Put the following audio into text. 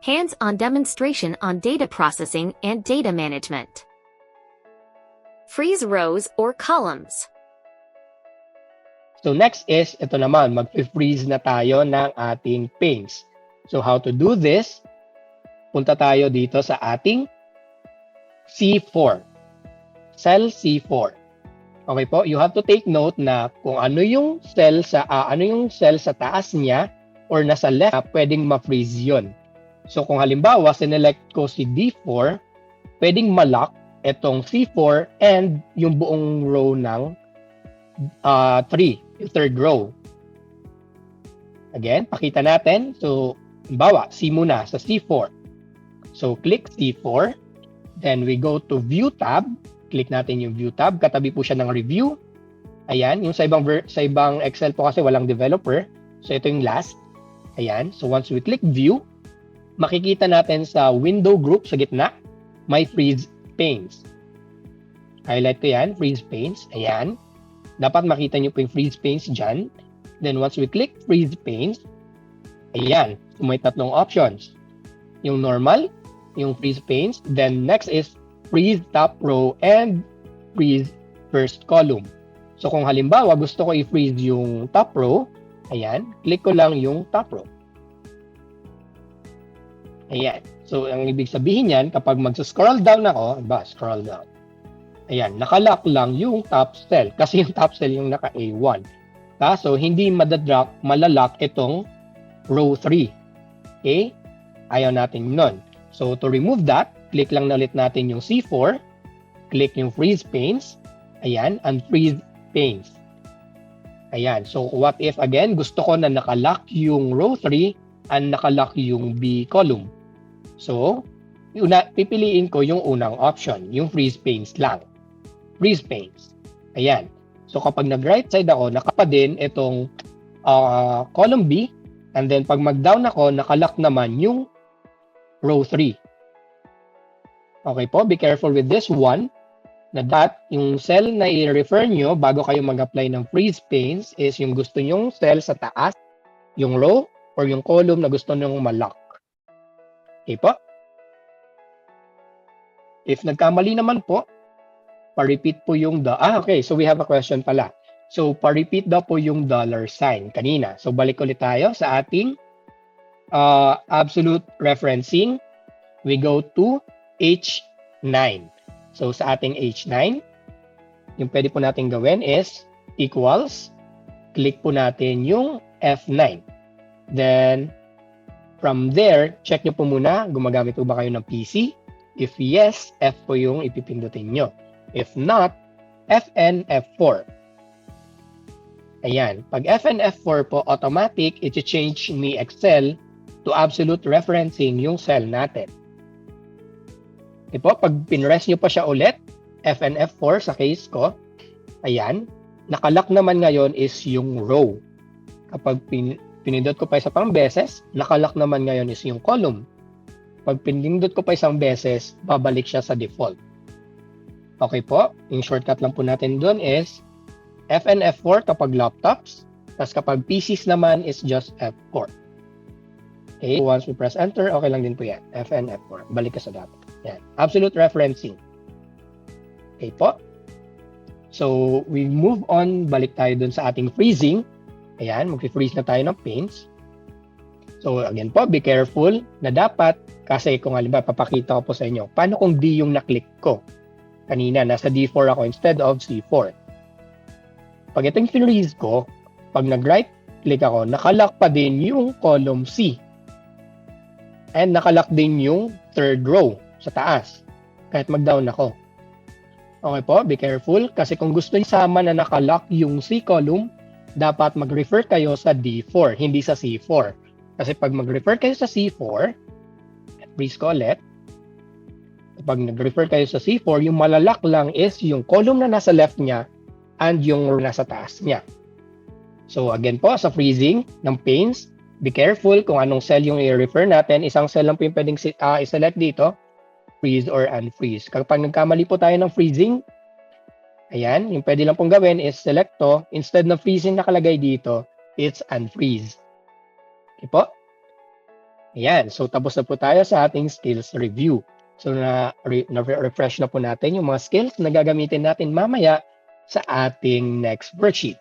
Hands-on demonstration on data processing and data management. Freeze rows or columns. So next is, ito naman, mag-freeze na tayo ng ating panes. So how to do this? Punta tayo dito sa ating C4. Cell C4. Okay po, you have to take note na kung ano yung cell sa taas niya or nasa left, pwedeng ma-freeze yun. So kung halimbawa, sinelect ko si D4, pwedeng ma-lock itong C4 and yung buong row ng 3, yung third row. Again, pakita natin. So, halimbawa, C muna sa C4. So, click C4. Then, we go to View tab. Click natin yung View tab. Katabi po siya ng Review. Ayan. Yung sa ibang Excel po kasi walang developer. So, ito yung last. Ayan. So, once we click View, makikita natin sa window group sa gitna, may freeze panes. Highlight ko yan, freeze panes. Ayan. Dapat makita nyo po yung freeze panes dyan. Then once we click freeze panes, ayan. So may tatlong options. Yung normal, yung freeze panes. Then next is freeze top row and freeze first column. So kung halimbawa gusto ko i-freeze yung top row, ayan, click ko lang yung top row. Ayan. So ang ibig sabihin yan, kapag mag-scroll down ako, scroll down. Ayan, nakalock lang yung top cell kasi yung top cell yung naka A1. Kaso hindi malalak itong row 3. Okay? Ayaw natin nun. So to remove that, click lang na ulit natin yung C4, click yung freeze panes, ayan, unfreeze panes. Ayan, so what if again, gusto ko na nakalock yung row 3 and nakalock yung B column. So, pipiliin ko yung unang option, yung freeze panes lang. Freeze panes. Ayan. So kapag nag-right side ako, nakapa din itong column B. And then pag mag-down ako, nakalock naman yung row 3. Okay po, be careful with this one. Yung cell na i-refer nyo bago kayo mag-apply ng freeze panes is yung gusto nyong cell sa taas, yung row, or yung column na gusto nyong ma-lock. Okay po? If nagkamali naman po, pa-repeat po yung okay, so we have a question pala. So, pa-repeat daw po yung $sign kanina. So, balik ulit tayo sa ating absolute referencing. We go to H9. So, sa ating H9, yung pwede po natin gawin is equals, click po natin yung F9. Then, from there, check nyo po muna, gumagamit po ba kayo ng PC? If yes, F po yung ipipindutin nyo. If not, Fn F4. Ayan. Pag Fn F4 po, automatic, i-change ni Excel to absolute referencing yung cell natin. Pag pinress nyo pa siya ulit, Fn F4 sa case ko, ayan, nakalock naman ngayon is yung row. Kapag pinindot ko pa isa pang beses, nakalock naman ngayon is yung column. Pag pinindot ko pa isang beses, babalik siya sa default. Okay po, yung shortcut lang po natin doon is Fn F4 kapag laptops, tapos kapag PCs naman is just F4. Okay, once we press enter, okay lang din po yan. Fn F4, balik ka sa dati. Yan, absolute referencing. Okay po. So, we move on, balik tayo doon sa ating freezing. Ayan, mag-freeze na tayo ng panes. So, again po, be careful na dapat, kasi kung halimbawa, papakita ko po sa inyo, paano kung D yung na-click ko? Kanina, nasa D4 ako instead of C4. Pag itong freeze ko, pag nag-right click ako, nakalock pa din yung column C. And nakalock din yung third row sa taas. Kahit mag-down ako. Okay po, be careful. Kasi kung gusto niyo sama na nakalock yung C column, dapat mag-refer kayo sa D4, hindi sa C4. Kasi pag mag-refer kayo sa C4, freeze ko ulit, pag nag-refer kayo sa C4, yung malalock lang is yung column na nasa left niya and yung nasa taas niya. So again po, sa freezing ng panes, be careful kung anong cell yung i-refer natin. Isang cell lang po yung pwedeng i-select dito, freeze or unfreeze. Kapag nagkamali po tayo ng freezing, ayan, yung pwede lang pong gawin is select to. Instead ng freezing nakalagay dito, it's unfreeze. Okay po? Ayan, so tapos na po tayo sa ating skills review. So na-refresh na po natin yung mga skills na gagamitin natin mamaya sa ating next worksheet.